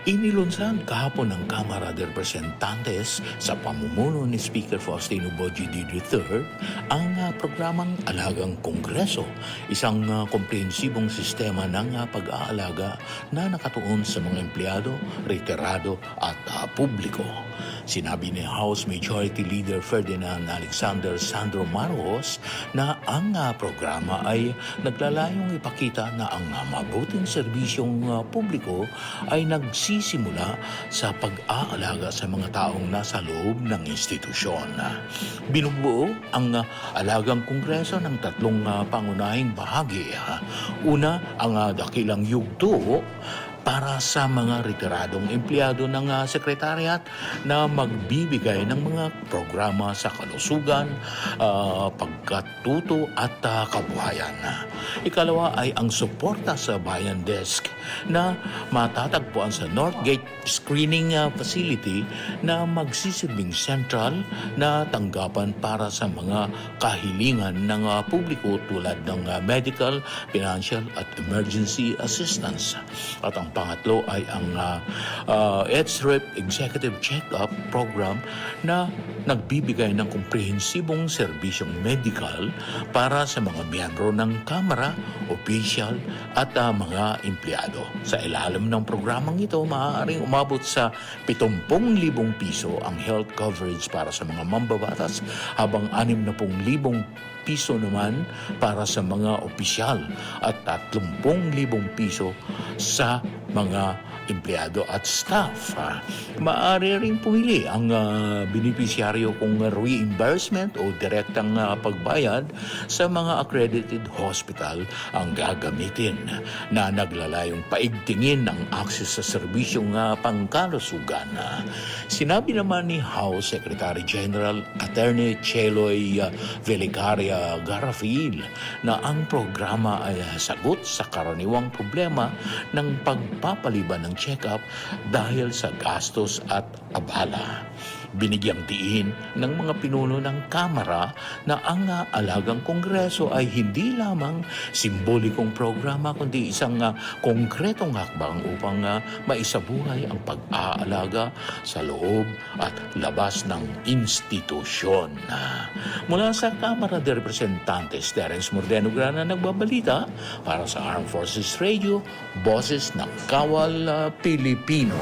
Inilunsad kahapon ng Kamara de Representantes sa pamumuno ni Speaker Faustino Bogie III ang programang Alagang Kongreso, isang komprehensibong sistema ng pag-aalaga na nakatuon sa mga empleyado, retirado at publiko. Sinabi ni House Majority Leader Ferdinand Alexander Sandro Marcos na ang programa ay naglalayong ipakita na ang mabuting serbisyong publiko ay nagsisimula sa pag-aalaga sa mga taong nasa loob ng institusyon. Binubuo ang Alagang Kongreso ng tatlong pangunahing bahagi. Una, ang dakilang yugto para sa mga retiradong empleyado ng sekretariat na magbibigay ng mga programa sa kalusugan, pagkatuto at kabuhayan. Ikalawa ay ang suporta sa Bayan Desk na matatagpuan sa Northgate Screening Facility na magsisilbing sentral na tanggapan para sa mga kahilingan ng publiko tulad ng medical, financial at emergency assistance. At ang pangatlo ay ang EDSREP Executive Check-up Program na nagbibigay ng komprehensibong serbisyong medical para sa mga miyembro ng Kamara, opisyal at mga empleyado. Sa ilalim ng programang ito, maaaring umabot sa 70,000 piso ang health coverage para sa mga mambabatas habang 60,000 piso naman para sa mga opisyal at 30,000 piso sa mga empleyado at staff. Maaari ring pumili ang beneficiaryo kung reimbursement o direktang pagbayad sa mga accredited hospital ang gagamitin na naglalayong paigtingin ang access sa serbisyong pangkalusugan. Sinabi naman ni House Secretary General Attorney Cheloy Velicaria Garafil na ang programa ay sagot sa karaniwang problema ng pagpapaliban ng check-up dahil sa gastos at abala. Binigyang diin ng mga pinuno ng Kamara na ang Alagang Kongreso ay hindi lamang simbolikong programa kundi isang konkretong hakbang upang maisabuhay ang pag-aalaga sa loob at labas ng institusyon. Mula sa Kamara de Representantes, Terence Mordeno Grana nagbabalita para sa Armed Forces Radio, Boses ng Kawal Pilipino.